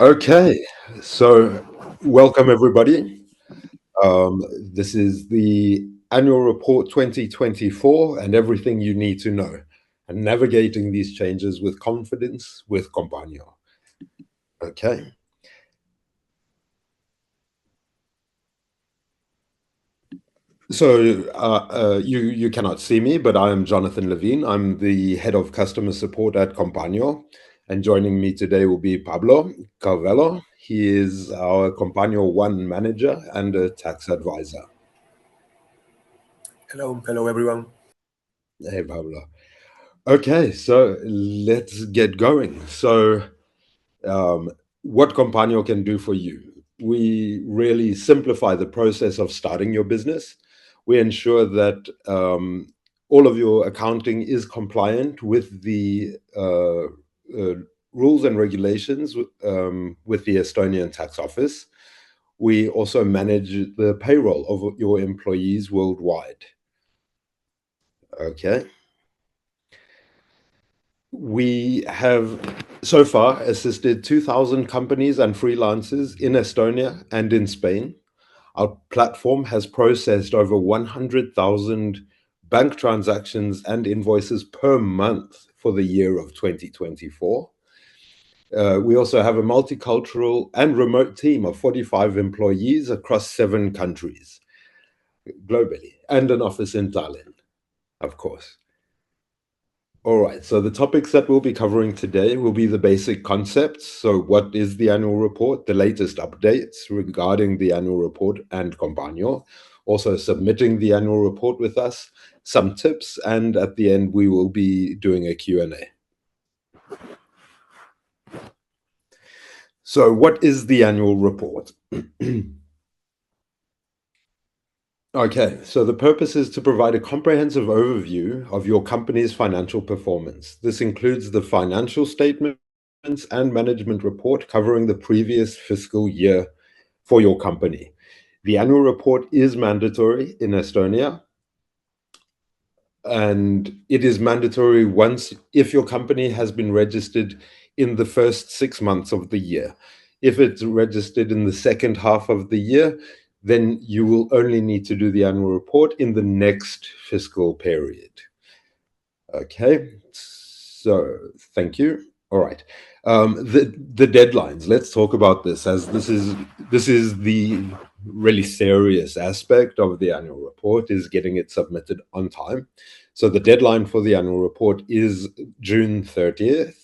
Okay, so welcome everybody. This is the annual report 2024 and everything you need to know, and navigating these changes with confidence with Compagno. Okay, so you cannot see me, but I am Jonathan Levine. I'm the head of customer support at Compagno, and joining me today will be Pablo Calvello. He is our Compagno One manager and a tax advisor. Hello everyone. Hey, Pablo. Okay, so let's get going. So, um, what Compagno can do for you? We really simplify the process of starting your business. We ensure that all of your accounting is compliant with the rules and regulations with the Estonian tax office. We also manage the payroll of your employees worldwide. Okay. We have so far assisted 2,000 companies and freelancers in Estonia and in Spain. Our platform has processed over 100,000 bank transactions and invoices per month for the year of 2024. We also have a multicultural and remote team of 45 employees across 7 countries globally, and an office in Tallinn, of course. All right, so the topics that we'll be covering today will be the basic concepts. So, what is the annual report, the latest updates regarding the annual report and Compagno, also submitting the annual report with us, some tips, and at the end, we will be doing a Q&A. So, what is the annual report? Okay, so the purpose is to provide a comprehensive overview of your company's financial performance. This includes the financial statements and management report covering the previous fiscal year for your company. The annual report is mandatory in Estonia, and it is mandatory once if your company has been registered in the first 6 months of the year. If it's registered in the second half of the year, then you will only need to do the annual report in the next fiscal period. Okay, so thank you. All right. The deadlines. Let's talk about this, as this is the really serious aspect of the annual report, is getting it submitted on time. So the deadline for the annual report is June 30th.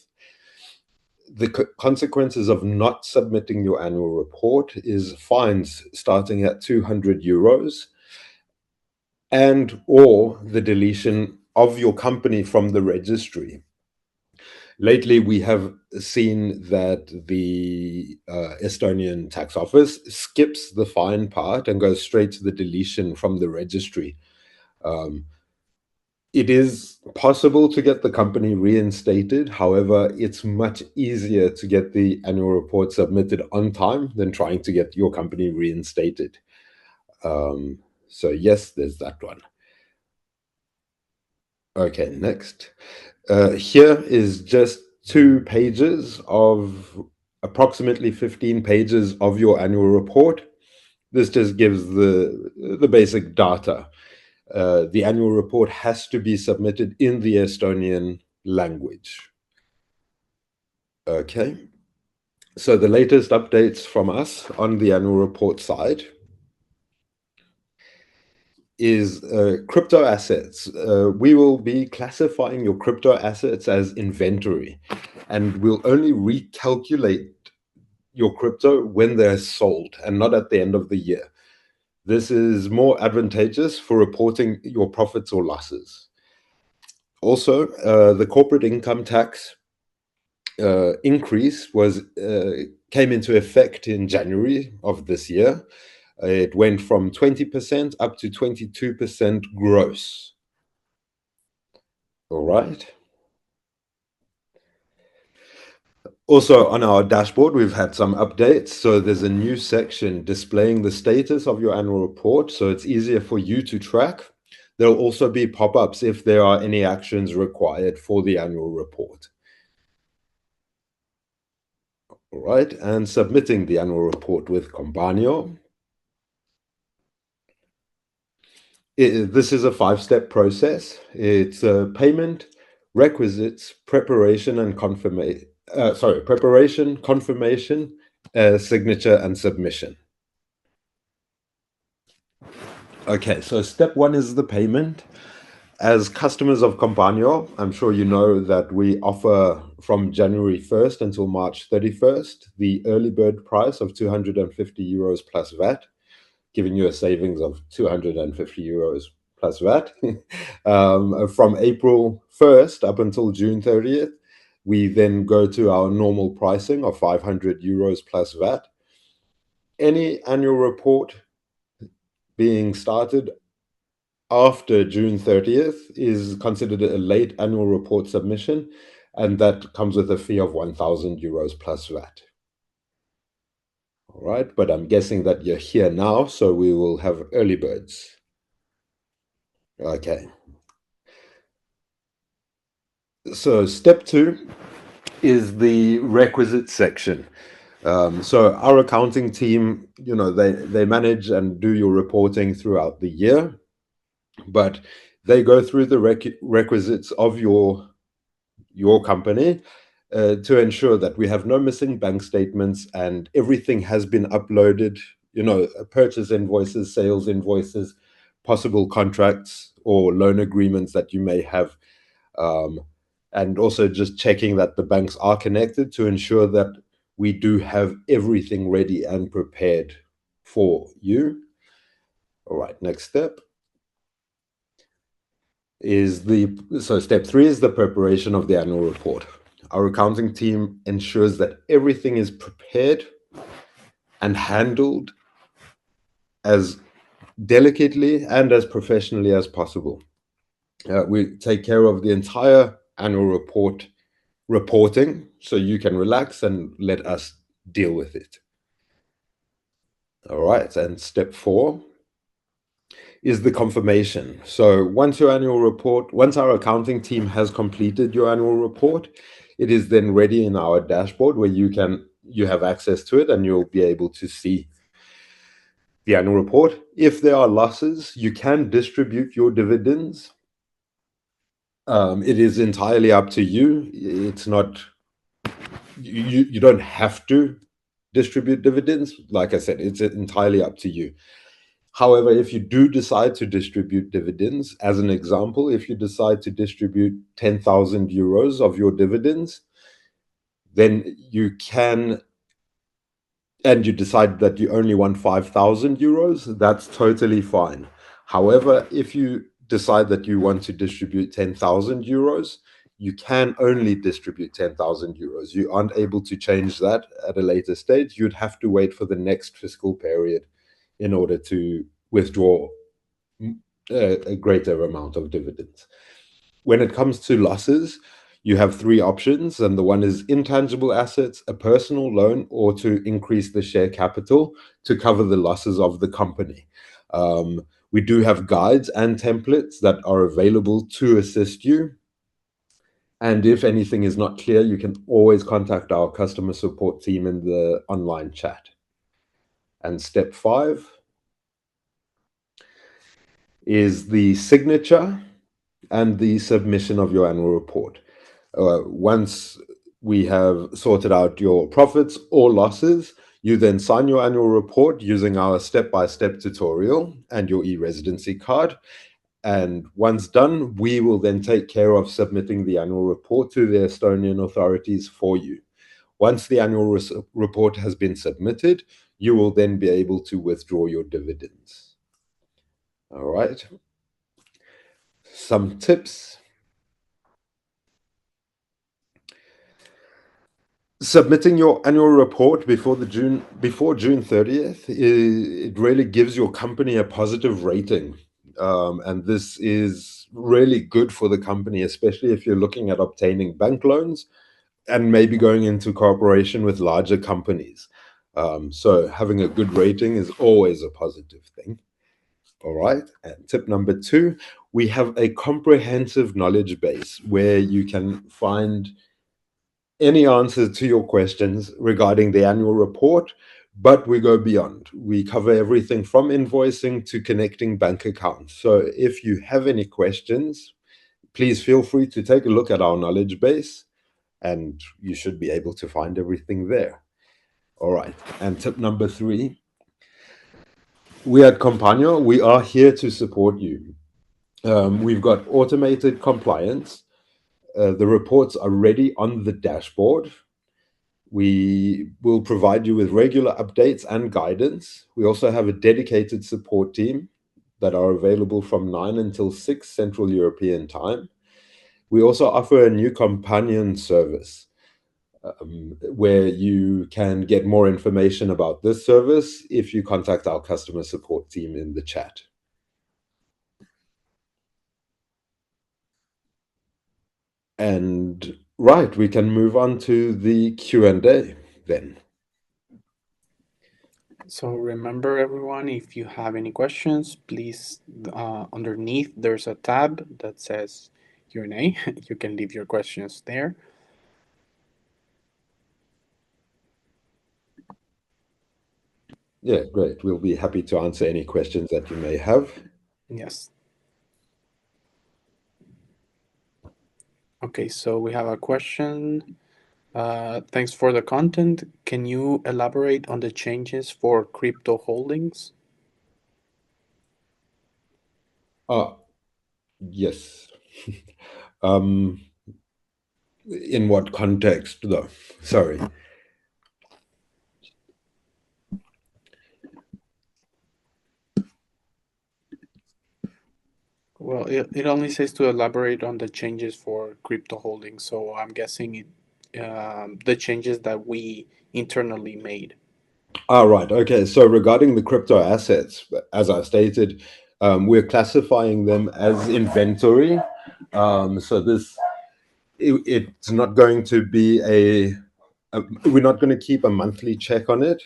The consequences of not submitting your annual report is fines starting at 200 euros and or the deletion of your company from the registry. Lately, we have seen that the Estonian tax office skips the fine part and goes straight to the deletion from the registry. It is possible to get the company reinstated. However, it's much easier to get the annual report submitted on time than trying to get your company reinstated. So yes, there's that one. Okay, next. Here is just 2 pages of approximately 15 pages of your annual report. This just gives the basic data. The annual report has to be submitted in the Estonian language. Okay. So the latest updates from us on the annual report side is crypto assets. We will be classifying your crypto assets as inventory, and we'll only recalculate your crypto when they're sold and not at the end of the year. This is more advantageous for reporting your profits or losses. Also, the corporate income tax increase came into effect in January of this year. It went from 20% up to 22% gross. All right. Also, on our dashboard, we've had some updates. So there's a new section displaying the status of your annual report, so it's easier for you to track. There'll also be pop-ups if there are any actions required for the annual report. All right, and submitting the annual report with Combanio. This is a five-step process. It's payment, requisites, preparation, and confirmation. Preparation, confirmation, signature, and submission. Okay, so step one is the payment. As customers of Combanio, I'm sure you know that we offer from January 1st until March 31st the early bird price of 250 euros plus VAT, giving you a savings of 250 euros plus VAT. From April 1st up until June 30th, we then go to our normal pricing of 500 euros plus VAT. Any annual report being started after June 30th is considered a late annual report submission, and that comes with a fee of 1,000 euros plus VAT. All right, but I'm guessing that you're here now, so we will have early birds. Okay. So step two is the requisite section. So our accounting team, they manage and do your reporting throughout the year, but they go through the requisites of your company to ensure that we have no missing bank statements and everything has been uploaded, purchase invoices, sales invoices, possible contracts or loan agreements that you may have. And also just checking that the banks are connected to ensure that we do have everything ready and prepared for you. All right, next step is step three is the preparation of the annual report. Our accounting team ensures that everything is prepared and handled as delicately and as professionally as possible. We take care of the entire annual reporting, so you can relax and let us deal with it. All right, and step four is the confirmation. So once our accounting team has completed your annual report, it is then ready in our dashboard where you have access to it and you'll be able to see the annual report. If there are losses, you can distribute your dividends. It is entirely up to you. It's not you don't have to distribute dividends. Like I said, it's entirely up to you. However, if you do decide to distribute dividends, as an example, if you decide to distribute 10,000 euros of your dividends, then you can, and you decide that you only want 5,000 euros, that's totally fine. However, if you decide that you want to distribute 10,000 euros, you can only distribute 10,000 euros. You aren't able to change that at a later stage. You'd have to wait for the next fiscal period in order to withdraw a greater amount of dividends. When it comes to losses, you have three options, and the one is intangible assets, a personal loan, or to increase the share capital to cover the losses of the company. We do have guides and templates that are available to assist you. And if anything is not clear, you can always contact our customer support team in the online chat. And step five is the signature and the submission of your annual report. Once we have sorted out your profits or losses, you then sign your annual report using our step-by-step tutorial and your e-residency card. And once done, we will then take care of submitting the annual report to the Estonian authorities for you. Once the annual report has been submitted, you will then be able to withdraw your dividends. All right. Some tips. Submitting your annual report before June 30th, it really gives your company a positive rating. And this is really good for the company, especially if you're looking at obtaining bank loans and maybe going into cooperation with larger companies. So having a good rating is always a positive thing. All right. And tip number two, we have a comprehensive knowledge base where you can find any answers to your questions regarding the annual report, but we go beyond. We cover everything from invoicing to connecting bank accounts. So if you have any questions, please feel free to take a look at our knowledge base, and you should be able to find everything there. All right. And tip number 3, we at Compagno, we are here to support you. We've got automated compliance. The reports are ready on the dashboard. We will provide you with regular updates and guidance. We also have a dedicated support team that are available from 9 until 6 Central European time. We also offer a new companion service where you can get more information about this service if you contact our customer support team in the chat. And right, we can move on to the Q&A then. So remember, everyone, if you have any questions, please, underneath there's a tab that says Q&A. You can leave your questions there. Yeah, great. We'll be happy to answer any questions that you may have. Yes. Okay, so we have a question. Thanks for the content. Can you elaborate on the changes for crypto holdings? Yes. um, in what context, though? Sorry. Well, it only says to elaborate on the changes for crypto holdings, so I'm guessing the changes that we internally made. Right. Okay. So regarding the crypto assets, as I stated, we're classifying them as inventory. So it's not going to be we're not going to keep a monthly check on it,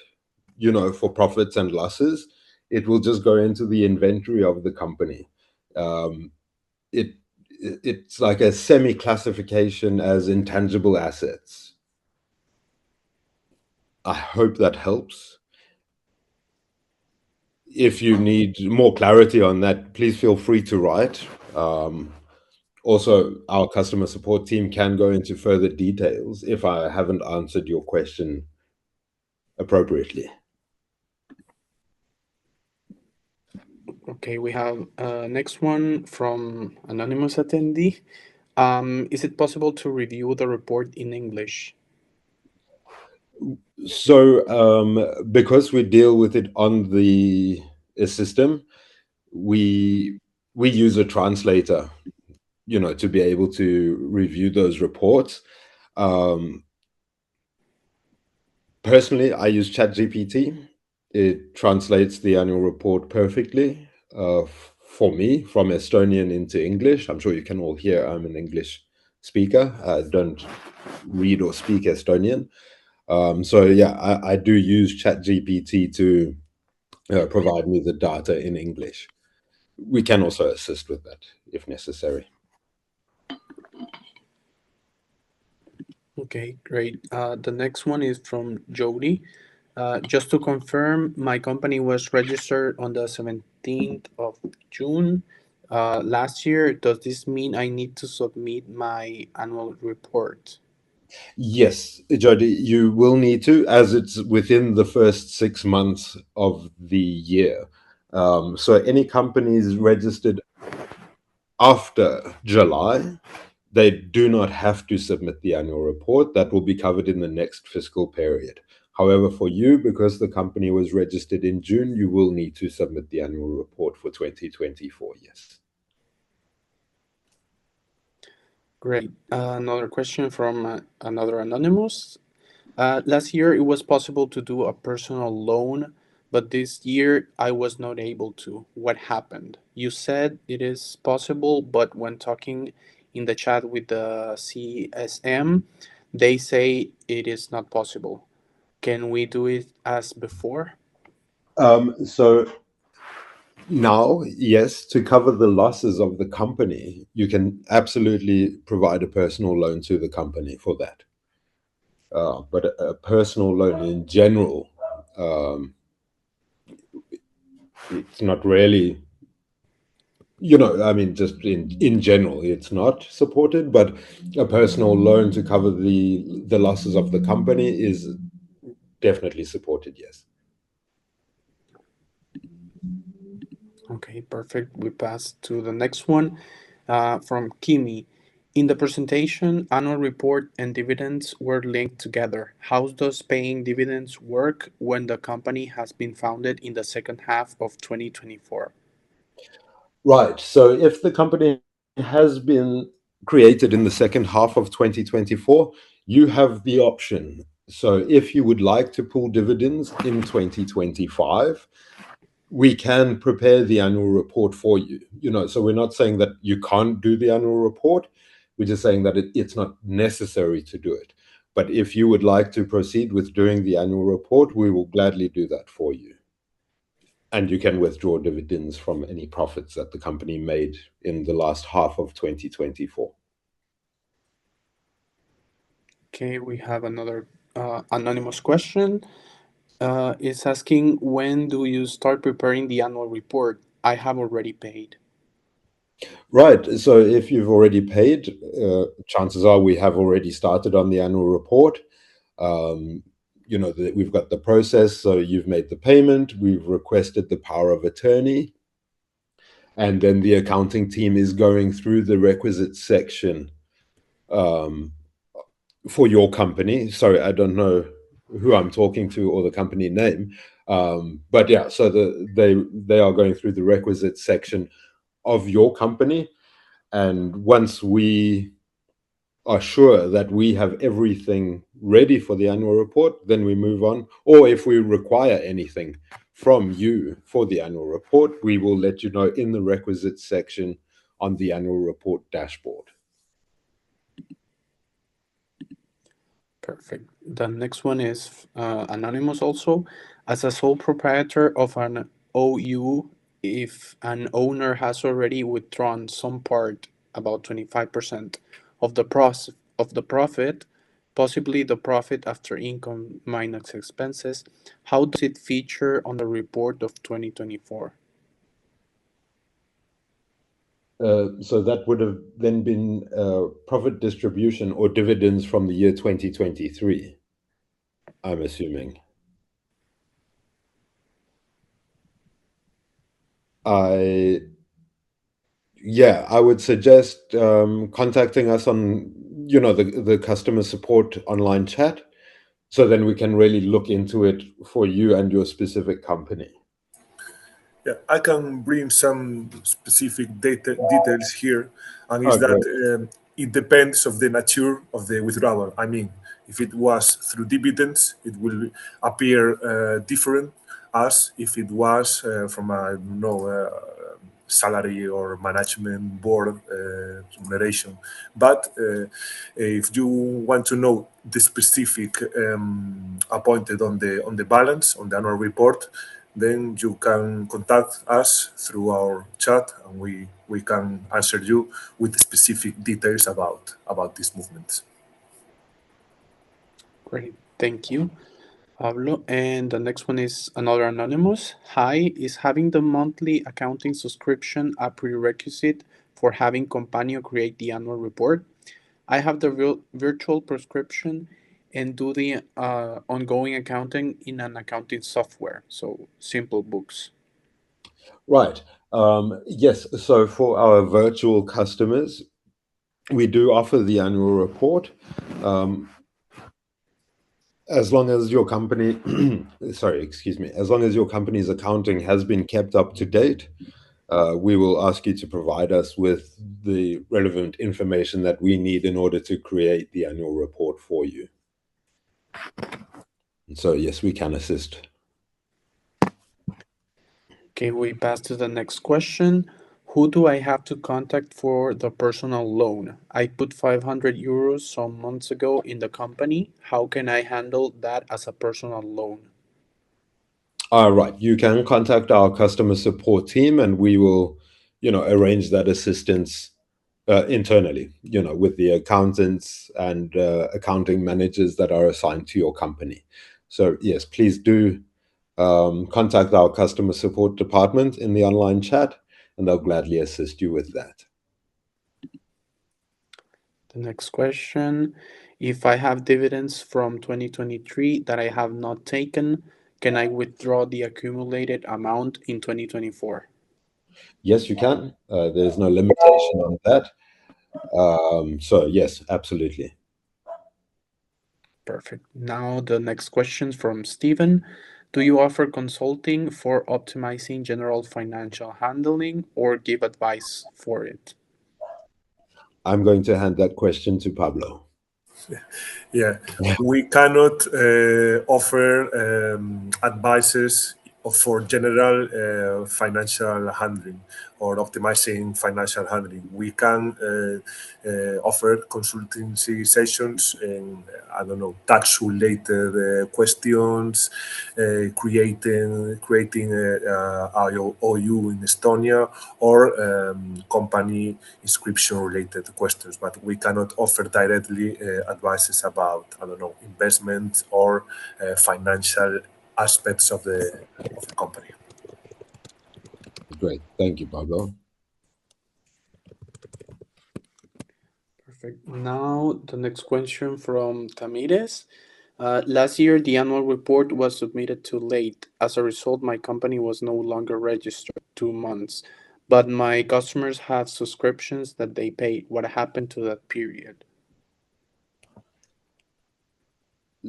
for profits and losses. It will just go into the inventory of the company. Um, it it's like a semi classification as intangible assets. I hope that helps. If you need more clarity on that, please feel free to write. Also, our customer support team can go into further details if I haven't answered your question appropriately. Okay, we have next one from anonymous attendee. Is it possible to review the report in English? So, because we deal with it on the system, we we use a translator, to be able to review those reports. Um, Personally, I use ChatGPT. It translates the annual report perfectly for me from Estonian into English. I'm sure you can all hear I'm an English speaker. I don't read or speak Estonian. So yeah, I do use ChatGPT to provide me the data in English. We can also assist with that if necessary. Okay, great. The next one is from Jody. Just to confirm, my company was registered on the 17th of June last year. Does this mean I need to submit my annual report? Yes, Jody, you will need to, as it's within the first 6 months of the year. So any companies registered after July, they do not have to submit the annual report. That will be covered in the next fiscal period. However, for you, because the company was registered in June, you will need to submit the annual report for 2024. Yes. Great. Another question from another anonymous. Last year, it was possible to do a personal loan, but this year I was not able to. What happened? You said it is possible, but when talking in the chat with the CSM, they say it is not possible. Can we do it as before? So now, yes, to cover the losses of the company, you can absolutely provide a personal loan to the company for that. But a personal loan in general, um, it's not really, I mean, just in general, it's not supported. But a personal loan to cover the losses of the company is definitely supported. Yes. Okay, perfect. We pass to the next one from Kimi. In the presentation, annual report and dividends were linked together. How does paying dividends work when the company has been founded in the second half of 2024? Right. So if the company has been created in the second half of 2024, you have the option. So if you would like to pull dividends in 2025, we can prepare the annual report for you. So we're not saying that you can't do the annual report. We're just saying that it's not necessary to do it. But if you would like to proceed with doing the annual report, we will gladly do that for you. And you can withdraw dividends from any profits that the company made in the last half of 2024. Okay, we have another anonymous question. It's asking, when do you start preparing the annual report? I have already paid. Right. So if you've already paid, chances are we have already started on the annual report. Um, we've got the process. So you've made the payment, we've requested the power of attorney, and then the accounting team is going through the requisite section um, for your company. Sorry, I don't know who I'm talking to or the company name. But yeah, so they are going through the requisite section of your company. And once we are sure that we have everything ready for the annual report, then we move on. Or if we require anything from you for the annual report, we will let you know in the requisite section on the annual report dashboard. Perfect. The next one is anonymous also. As a sole proprietor of an OU, if an owner has already withdrawn some part, about 25% of the profit, possibly the profit after income minus expenses, how does it feature on the report of 2024? So that would have then been profit distribution or dividends from the year 2023, I'm assuming. I Yeah, I would suggest contacting us on, the customer support online chat, so then we can really look into it for you and your specific company. Yeah, I can bring some specific details here, and is Oh, that great. it depends of the nature of the withdrawal. I mean, if it was through dividends, it will appear different as if it was from a salary or management board remuneration. But if you want to know the specific appointed on the balance on the annual report, then you can contact us through our chat, and we can answer you with specific details about these movements. Great, thank you, Pablo. And the next one is another anonymous. Hi, is having the monthly accounting subscription a prerequisite for having Companio create the annual report? I have the virtual prescription and do the ongoing accounting in an accounting software, so Simple Books. Right. Yes. So for our virtual customers, we do offer the annual report. Um, as long as your company, sorry, excuse me, as long as your company's accounting has been kept up to date, we will ask you to provide us with the relevant information that we need in order to create the annual report for you. And so, yes, we can assist. Okay, we pass to the next question. Who do I have to contact for the personal loan? I put 500 euros some months ago in the company. How can I handle that as a personal loan? All right, you can contact our customer support team, and we will, arrange that assistance internally, with the accountants and accounting managers that are assigned to your company. So yes, please do contact our customer support department in the online chat, and they'll gladly assist you with that. The next question, if I have dividends from 2023 that I have not taken, can I withdraw the accumulated amount in 2024? Yes, you can. There's no limitation on that. So yes, absolutely. Perfect. Now the next question from Stephen. Do you offer consulting for optimizing general financial handling or give advice for it? I'm going to hand that question to Pablo. Yeah, we cannot offer advices for general financial handling or optimizing financial handling. We can offer consultancy sessions in, I don't know, tax-related questions, creating IOU in Estonia, or company inscription-related questions. But we cannot offer directly advices about, I don't know, investment or financial aspects of the company. Great. Thank you, Pablo. Perfect. Now the next question from Tamires. Last year, the annual report was submitted too late. As a result, my company was no longer registered 2 months, but my customers have subscriptions that they paid. What happened to that period?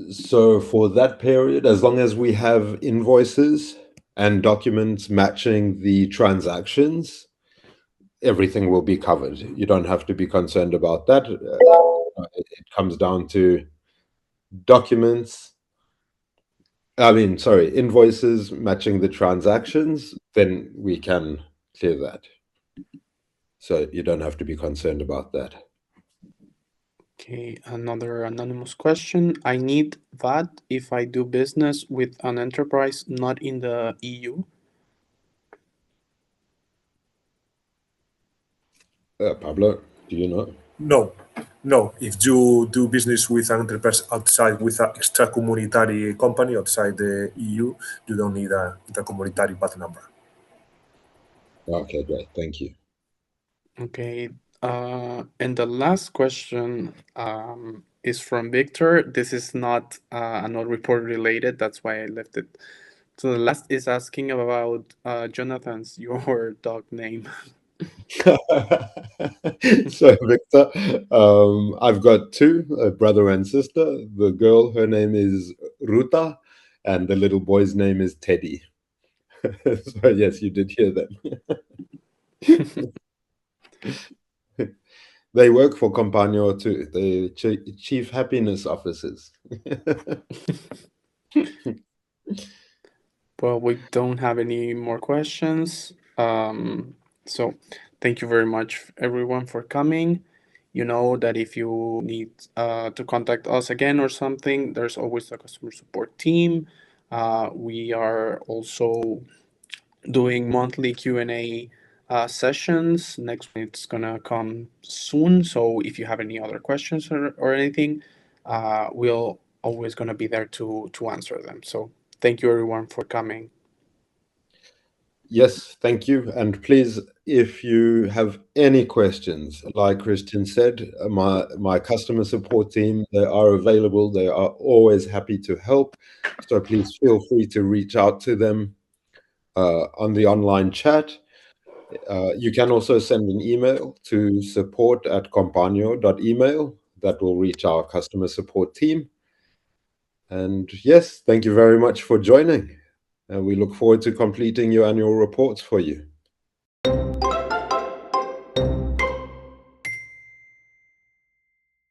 So for that period, as long as we have invoices and documents matching the transactions, everything will be covered. You don't have to be concerned about that. It comes down to documents. Invoices matching the transactions, then we can clear that. So you don't have to be concerned about that. Okay, another anonymous question. I need VAT if I do business with an enterprise not in the EU. Pablo, do you know? No. If you do business with an enterprise outside, with an extra-communitary company outside the EU, you don't need an intercommunitary VAT number. Okay, great. Thank you. Okay, and the last question is from Victor. This is not another report related. That's why I left it. So the last is asking about Jonathan's, your dog name. So, Victor, I've got two, a brother and sister. The girl, her name is Ruta, and the little boy's name is Teddy. So, yes, you did hear them. They work for Compagno too, the chief happiness officers. Well, we don't have any more questions. So thank you very much, everyone, for coming. You know that if you need to contact us again or something, there's always the customer support team. We are also doing monthly Q&A sessions. Next one, it's gonna come soon. So if you have any other questions or anything, we'll always gonna be there to answer them. So thank you everyone for coming. Yes, thank you. And please, if you have any questions, like Christian said, my customer support team, they are available. They are always happy to help. So please feel free to reach out to them on the online chat. You can also send an email to support@compagno.email. That will reach our customer support team. And yes, thank you very much for joining. And we look forward to completing your annual reports for you.